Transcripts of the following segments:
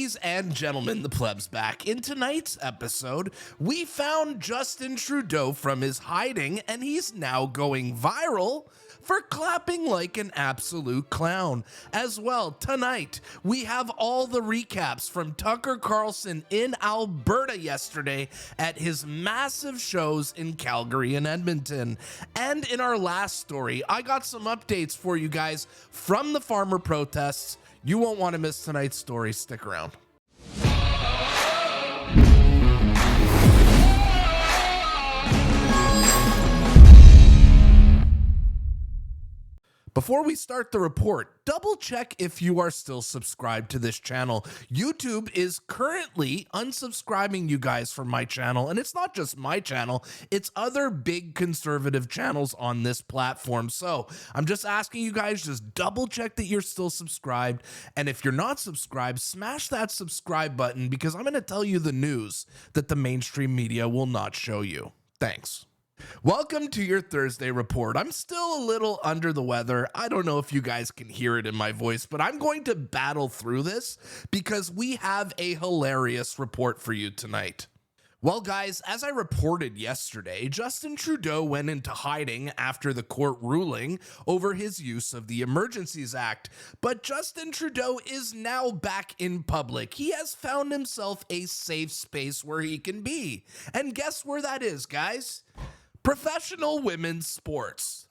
Ladies and gentlemen, the Pleb's back. In tonight's episode, we found Justin Trudeau from his hiding, and he's now going viral for clapping like an absolute clown. As well, tonight, we have all the recaps from Tucker Carlson in Alberta yesterday at his massive shows in Calgary and Edmonton. And in our last story, I got some updates for you guys from the farmer protests. You won't want to miss tonight's story. Stick around. Before we start the report, double check if you are still subscribed to this channel. YouTube is currently unsubscribing you guys from my channel, and it's not just my channel, it's other big conservative channels on this platform. So I'm just asking you guys, just double check that you're still subscribed. And if you're not subscribed, smash that subscribe button, because I'm going to tell you the news that the mainstream media will not show you. Thanks. Welcome to your Thursday report. I'm still a little under the weather. I don't know if you guys can hear it in my voice, but I'm going to battle through this because we have a hilarious report for you tonight. Well, guys, as I reported yesterday, Justin Trudeau went into hiding after the court ruling over his use of the Emergencies Act. But Justin Trudeau is now back in public. He has found himself a safe space where he can be. And guess where that is, guys? Professional women's sports.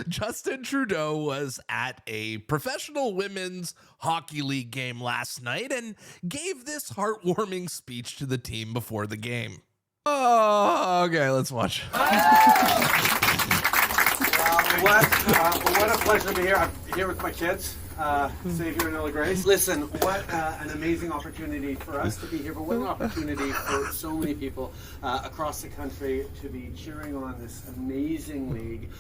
Justin Trudeau was at a professional women's hockey league game last night and gave this heartwarming speech to the team before the game. Oh, okay, let's watch. What a pleasure to be here. I'm here with my kids, Xavier and Ella Grace. Listen, what an amazing opportunity for us to be here, but what an opportunity for so many people across the country to be cheering on this amazing league.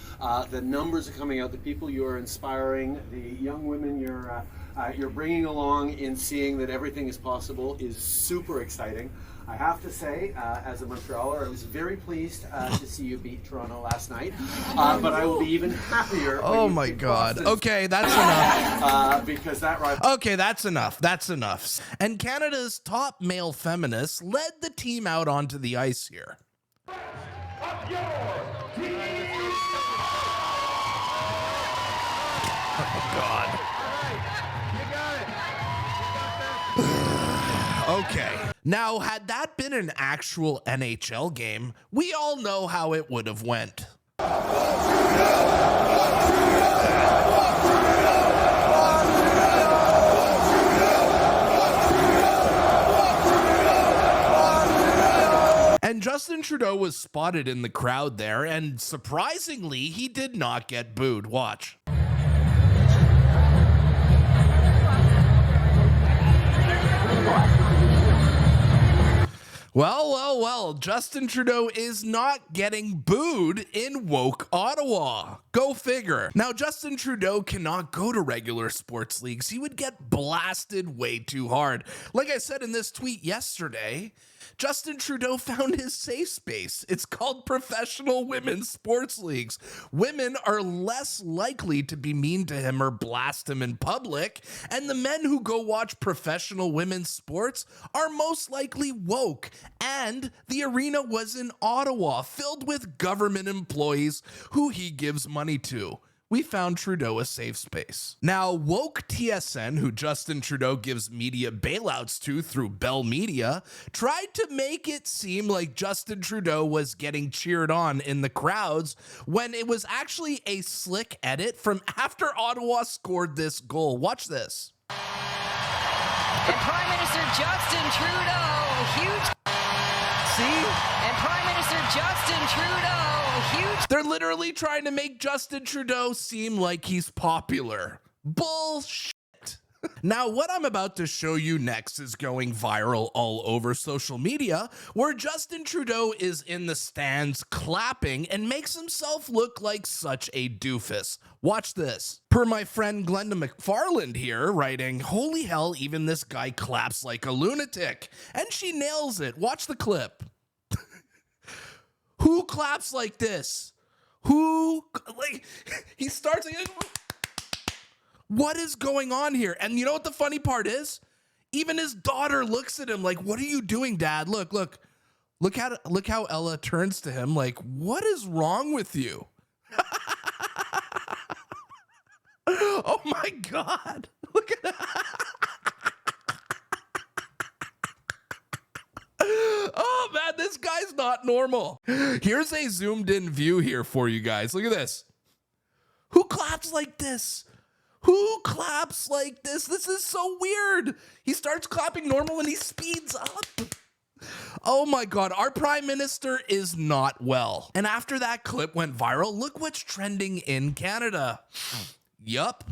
The numbers are coming out, the people you are inspiring, the young women you're bringing along in seeing that everything is possible is super exciting. I have to say, as a Montrealer, I was very pleased to see you beat Toronto last night, but I will be even happier. Oh my God. Okay, that's enough. Because that right. Okay, that's enough. That's enough. And Canada's top male feminist led the team out onto the ice here. Oh God. Okay. Now, had that been an actual NHL game, we all know how it would have went. And Justin Trudeau was spotted in the crowd there, and surprisingly, he did not get booed. Watch. Well, Justin Trudeau is not getting booed in woke Ottawa. Go figure. Now, Justin Trudeau cannot go to regular sports leagues. He would get blasted way too hard. Like I said in this tweet yesterday, Justin Trudeau found his safe space. It's called professional women's sports leagues. Women are less likely to be mean to him or blast him in public, and the men who go watch professional women's sports are most likely woke. And the arena was in Ottawa, filled with government employees who he gives money to. We found Trudeau a safe space. Now, woke TSN, who Justin Trudeau gives media bailouts to through Bell Media, tried to make it seem like Justin Trudeau was getting cheered on in the crowds when it was actually a slick edit from after Ottawa scored this goal. Watch this. And Prime Minister Justin Trudeau, huge. See? And Prime Minister Justin Trudeau, huge. They're literally trying to make Justin Trudeau seem like he's popular. Bullshit. Now, what I'm about to show you next is going viral all over social media, where Justin Trudeau is in the stands clapping and makes himself look like such a doofus. Watch this. Per my friend Glenda McFarland here, writing, "Holy hell, even this guy claps like a lunatic." And she nails it. Watch the clip. Who claps like this? Who, like, he starts like, what is going on here? And you know what the funny part is? Even his daughter looks at him like, what are you doing, Dad? Look how Ella turns to him like, what is wrong with you? Oh my God. Look at that. Oh man, this guy's not normal. Here's a zoomed in view here for you guys. Look at this. Who claps like this? Who claps like this? This is so weird. He starts clapping normal and he speeds up. Oh my God, our prime minister is not well. And after that clip went viral, look what's trending in Canada. Yup.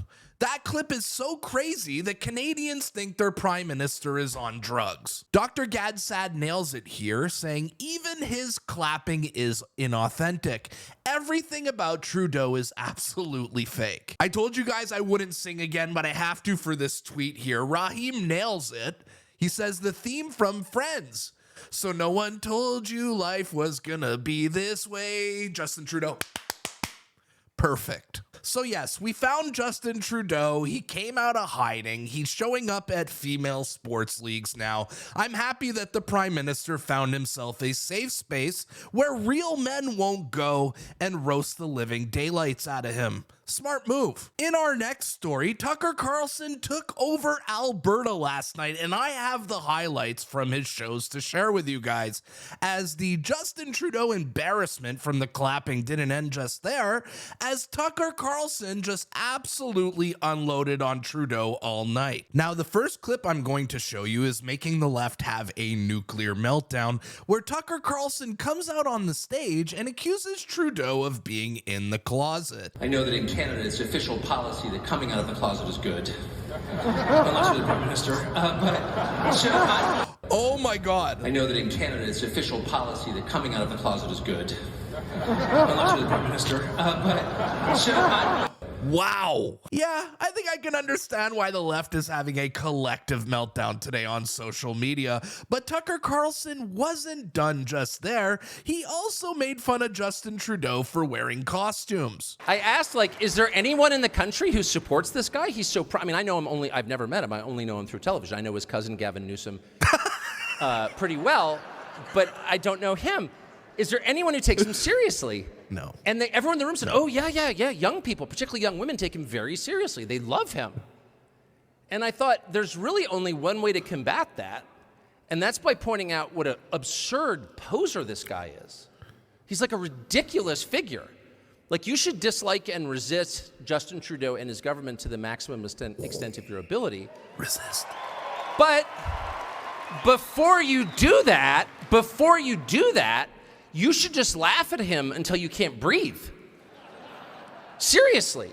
That clip is so crazy that Canadians think their prime minister is on drugs. Dr. Gadsad nails it here, saying even his clapping is inauthentic. Everything about Trudeau is absolutely fake. I told you guys I wouldn't sing again, but I have to for this tweet here. Raheem nails it. He says the theme from Friends. So no one told you life was gonna be this way. Justin Trudeau. Perfect. So yes, we found Justin Trudeau. He came out of hiding. He's showing up at female sports leagues now. I'm happy that the Prime Minister found himself a safe space where real men won't go and roast the living daylights out of him. Smart move. In our next story, Tucker Carlson took over Alberta last night, and I have the highlights from his shows to share with you guys. As the Justin Trudeau embarrassment from the clapping didn't end just there, as Tucker Carlson just absolutely unloaded on Trudeau all night. Now, the first clip I'm going to show you is making the left have a nuclear meltdown, where Tucker Carlson comes out on the stage and accuses Trudeau of being in the closet. I know that in Canada, it's official policy that coming out of the closet is good. Unless you're the Prime Minister. Oh my God. I know that in Canada, it's official policy that coming out of the closet is good. Unless you're the Prime Minister. Wow. Yeah, I think I can understand why the left is having a collective meltdown today on social media. But Tucker Carlson wasn't done just there. He also made fun of Justin Trudeau for wearing costumes. I asked, like, is there anyone in the country who supports this guy? He's so I mean, I know him only, I've never met him. I only know him through television. I know his cousin Gavin Newsom pretty well, but I don't know him. Is there anyone who takes him seriously? No. And everyone in the room said, oh, yeah. Young people, particularly young women, take him very seriously. They love him. And I thought, there's really only one way to combat that, and that's by pointing out what an absurd poser this guy is. He's like a ridiculous figure. Like, you should dislike and resist Justin Trudeau and his government to the maximum extent of your ability. Resist. But before you do that, you should just laugh at him until you can't breathe. Seriously.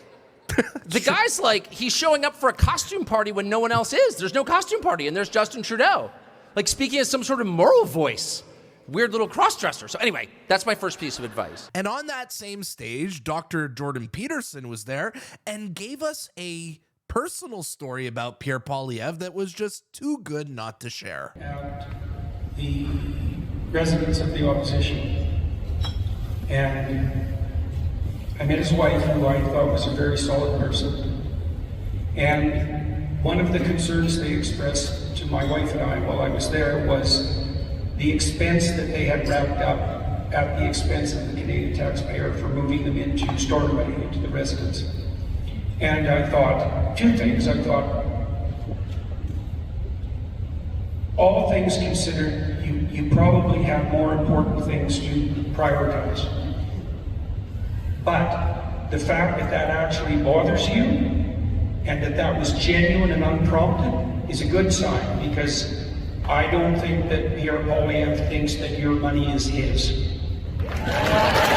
The guy's like, he's showing up for a costume party when no one else is. There's no costume party, and there's Justin Trudeau. Like, speaking as some sort of moral voice. Weird little cross-dresser. So anyway, that's my first piece of advice. And on that same stage, Dr. Jordan Peterson was there and gave us a personal story about Pierre Poilievre that was just too good not to share. And the residents of the opposition, and I met his wife, who I thought was a very solid person, and one of the concerns they expressed to my wife and I while I was there was the expense that they had wrapped up at the expense of the Canadian taxpayer for moving them into storm money into the residents. And I thought two things. I thought, all things considered, you probably have more important things to prioritize. But the fact that that actually bothers you and that was genuine and unprompted is a good sign, because I don't think that Pierre Poilievre thinks that your money is his.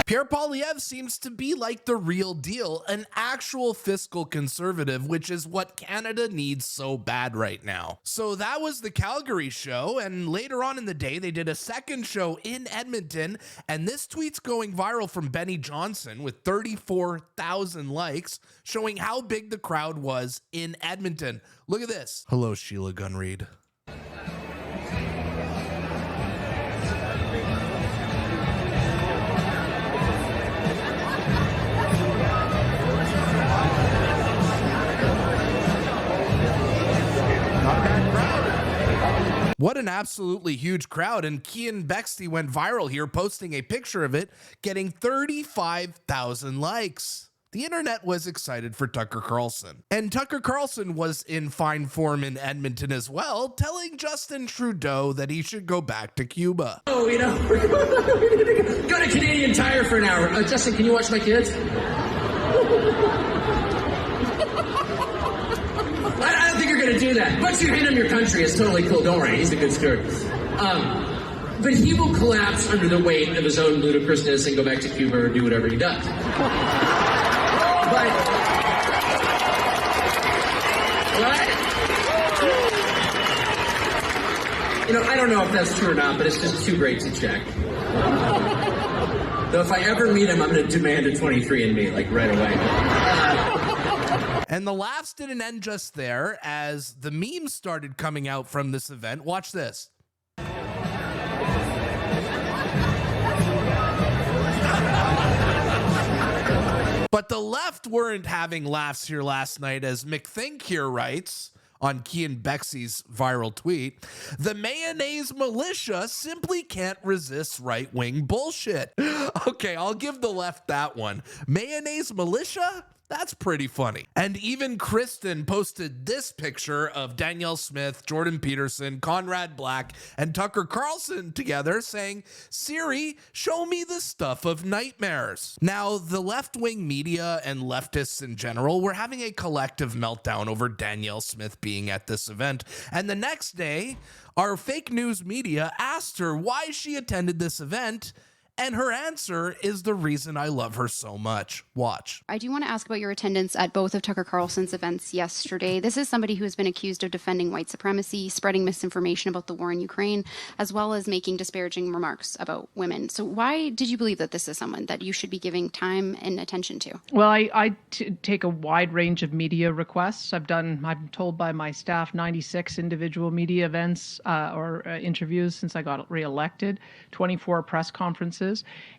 Pierre Poilievre seems to be like the real deal, an actual fiscal conservative, which is what Canada needs so bad right now. So that was the Calgary show, and later on in the day, they did a second show in Edmonton, and this tweet's going viral from Benny Johnson with 34,000 likes, showing how big the crowd was in Edmonton. Look at this. Hello, Sheila Gunn-Reid. Not a bad crowd. What an absolutely huge crowd, and Cian Bexley went viral here, posting a picture of it, getting 35,000 likes. The internet was excited for Tucker Carlson. And Tucker Carlson was in fine form in Edmonton as well, telling Justin Trudeau that he should go back to Cuba. Oh, you know, go to Canadian Tire for an hour. Justin, can you watch my kids? I don't think you're going to do that. But you hand him your country. It's totally cool. Don't worry. He's a good steward. But he will collapse under the weight of his own ludicrousness and go back to Cuba or do whatever he does. But, what? You know, I don't know if that's true or not, but it's just too great to check. Though if I ever meet him, I'm going to demand a 23andMe, like, right away. And the laughs didn't end just there, as the memes started coming out from this event. Watch this. But the left weren't having laughs here last night, as McThink here writes on Cian Bexley's viral tweet, the mayonnaise militia simply can't resist right-wing bullshit. Okay, I'll give the left that one. Mayonnaise militia? That's pretty funny. And even Kristen posted this picture of Danielle Smith, Jordan Peterson, Conrad Black, and Tucker Carlson together saying, Siri, show me the stuff of nightmares. Now, the left-wing media and leftists in general were having a collective meltdown over Danielle Smith being at this event. And the next day, our fake news media asked her why she attended this event. And her answer is the reason I love her so much. Watch. I do want to ask about your attendance at both of Tucker Carlson's events yesterday. This is somebody who has been accused of defending white supremacy, spreading misinformation about the war in Ukraine, as well as making disparaging remarks about women. So why did you believe that this is someone that you should be giving time and attention to? Well, I take a wide range of media requests. I'm told by my staff, 96 individual media events or interviews since I got reelected, 24 press conferences.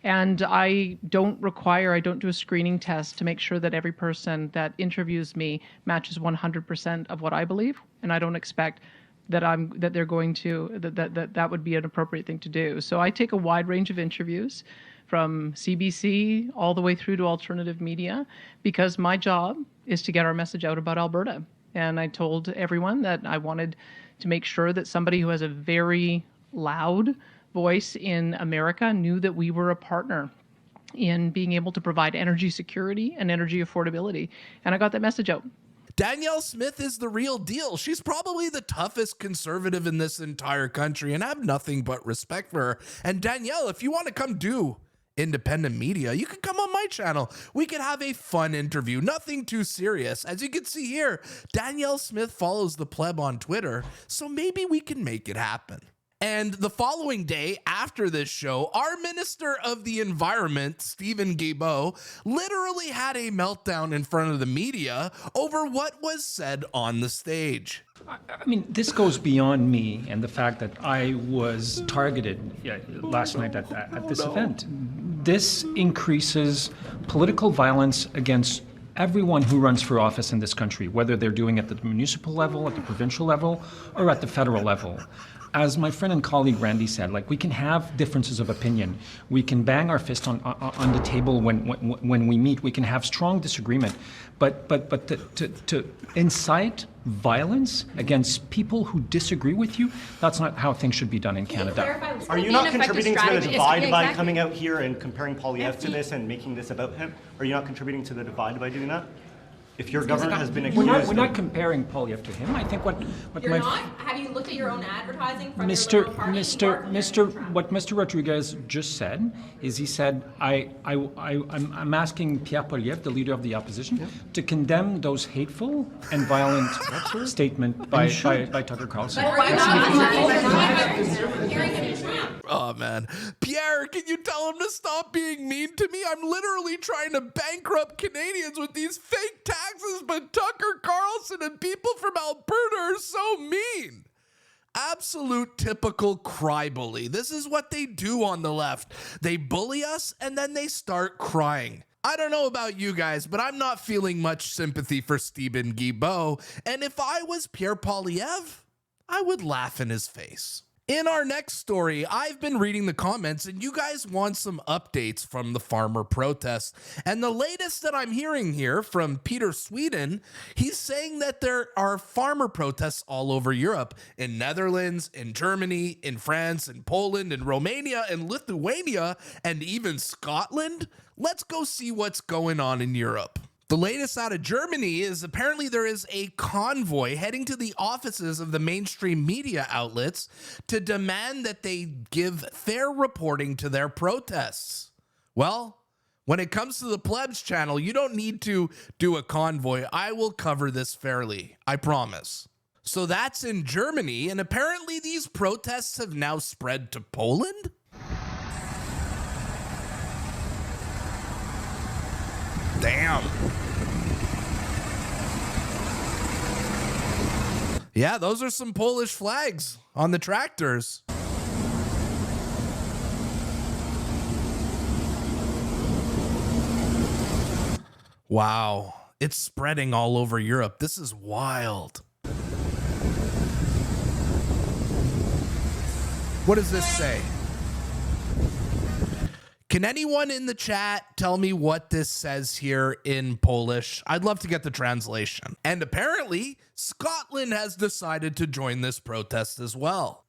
And I don't do a screening test to make sure that every person that interviews me matches 100% of what I believe. And I don't expect that that would be an appropriate thing to do. So I take a wide range of interviews from CBC all the way through to alternative media, because my job is to get our message out about Alberta. And I told everyone that I wanted to make sure that somebody who has a very loud voice in America knew that we were a partner in being able to provide energy security and energy affordability. And I got that message out. Danielle Smith is the real deal. She's probably the toughest conservative in this entire country, and I have nothing but respect for her. And Danielle, if you want to come do independent media, you can come on my channel. We can have a fun interview, nothing too serious. As you can see here, Danielle Smith follows the Pleb on Twitter, so maybe we can make it happen. And the following day after this show, our Minister of the Environment, Steven Guilbeault, literally had a meltdown in front of the media over what was said on the stage. I mean, this goes beyond me and the fact that I was targeted last night at this event. This increases political violence against everyone who runs for office in this country, whether they're doing it at the municipal level, at the provincial level, or at the federal level. As my friend and colleague Randy said, like, we can have differences of opinion. We can bang our fist on the table when we meet. We can have strong disagreement. But to incite violence against people who disagree with you, that's not how things should be done in Canada. Are you not contributing to the divide by coming out here and comparing Poilievre to this and making this about him? Are you not contributing to the divide by doing that? If your government has been accused, we're not comparing Poilievre to him. I think what you're not. Have you looked at your own advertising from Mr. your party? What Mr. Rodriguez just said is he said I'm asking Pierre Poilievre, the leader of the opposition, to condemn those hateful and violent statement by Tucker Carlson. Oh man, Pierre, can you tell him to stop being mean to me? I'm literally trying to bankrupt Canadians with these fake taxes, but Tucker Carlson and people from Alberta are so mean. Absolute typical cry bully. This is what they do on the left. They bully us and then they start crying. I don't know about you guys, but I'm not feeling much sympathy for Steven Guilbeault. And if I was Pierre Poilievre, I would laugh in his face. In our next story, I've been reading the comments and you guys want some updates from the farmer protests. And the latest that I'm hearing here from Peter Sweden, he's saying that there are farmer protests all over Europe, in Netherlands, in Germany, in France, in Poland, in Romania, in Lithuania, and even Scotland. Let's go see what's going on in Europe. The latest out of Germany is apparently there is a convoy heading to the offices of the mainstream media outlets to demand that they give fair reporting to their protests. Well, when it comes to the Plebs channel, you don't need to do a convoy. I will cover this fairly, I promise. So that's in Germany, and apparently these protests have now spread to Poland? Damn. Yeah, those are some Polish flags on the tractors. Wow, it's spreading all over Europe. This is wild. What does this say? Can anyone in the chat tell me what this says here in Polish? I'd love to get the translation. And apparently, Scotland has decided to join this protest as well.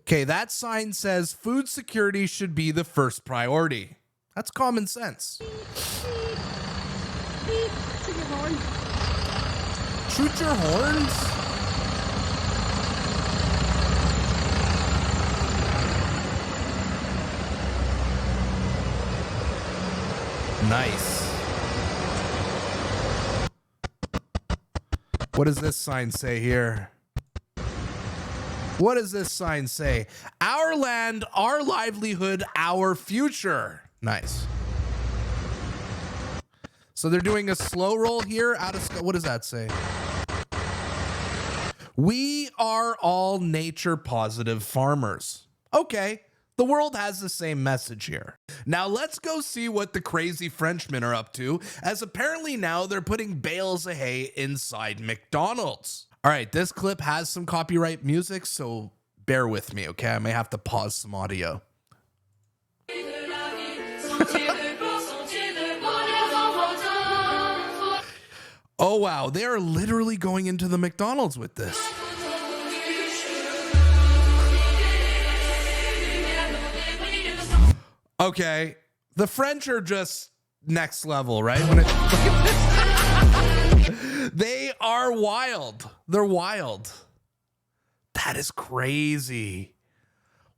Okay, that sign says food security should be the first priority. That's common sense. Shoot your horns? Nice. What does this sign say here? What does this sign say? Our land, our livelihood, our future. Nice. So they're doing a slow roll here out of, what does that say? We are all nature positive farmers. Okay. The world has the same message here. Now let's go see what the crazy Frenchmen are up to, as apparently now they're putting bales of hay inside McDonald's. All right, this clip has some copyright music, so bear with me, okay? I may have to pause some audio. Oh wow, they are literally going into the McDonald's with this. Okay, the French are just next level, right? They are wild. They're wild. That is crazy.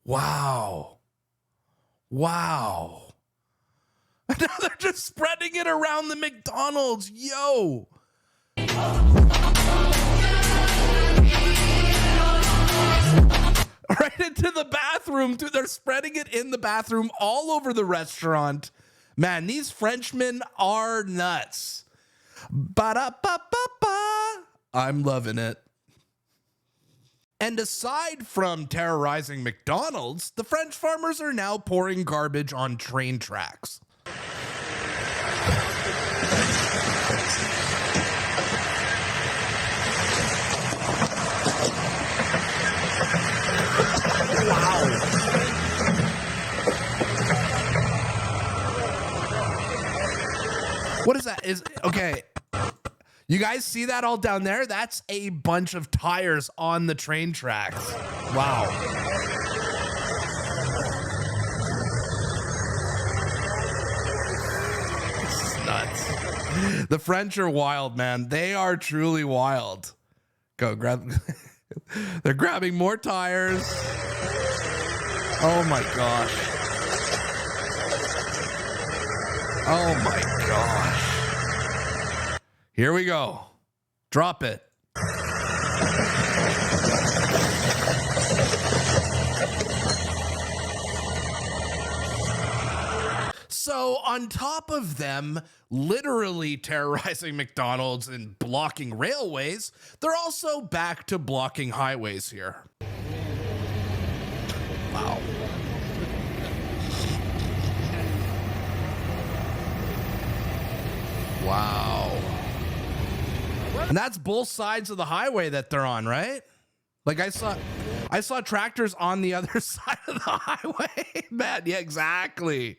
Wow. Wow. Now they're just spreading it around the McDonald's. Yo. Right into the bathroom, dude. They're spreading it in the bathroom all over the restaurant. Man, these Frenchmen are nuts. Ba-da-ba-ba-ba. I'm loving it. And aside from terrorizing McDonald's, the French farmers are now pouring garbage on train tracks. What is that? Okay. You guys see that all down there? That's a bunch of tires on the train tracks. Wow. This is nuts. The French are wild, man. They are truly wild. Go grab. They're grabbing more tires. Oh my gosh. Oh my gosh. Here we go. Drop it. So on top of them literally terrorizing McDonald's and blocking railways, they're also back to blocking highways here. Wow. Wow. And that's both sides of the highway that they're on, right? Like I saw tractors on the other side of the highway. Man, yeah, exactly.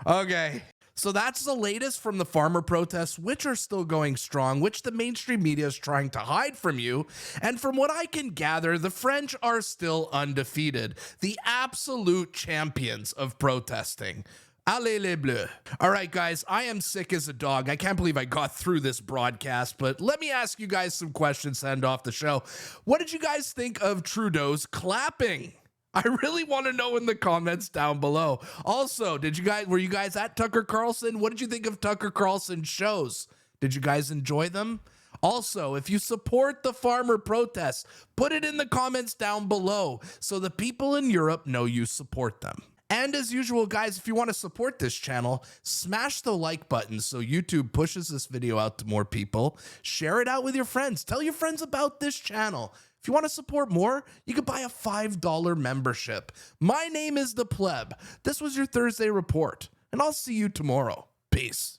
Okay. So that's the latest from the farmer protests, which are still going strong, which the mainstream media is trying to hide from you. And from what I can gather, the French are still undefeated, the absolute champions of protesting. Allez les bleus. All right, guys, I am sick as a dog. I can't believe I got through this broadcast, but let me ask you guys some questions to end off the show. What did you guys think of Trudeau's clapping? I really want to know in the comments down below. Also, were you guys at Tucker Carlson? What did you think of Tucker Carlson's shows? Did you guys enjoy them? Also, if you support the farmer protests, put it in the comments down below so the people in Europe know you support them. And as usual, guys, if you want to support this channel, smash the like button so YouTube pushes this video out to more people. Share it out with your friends. Tell your friends about this channel. If you want to support more, you can buy a $5 membership. My name is the Pleb. This was your Thursday report, and I'll see you tomorrow. Peace.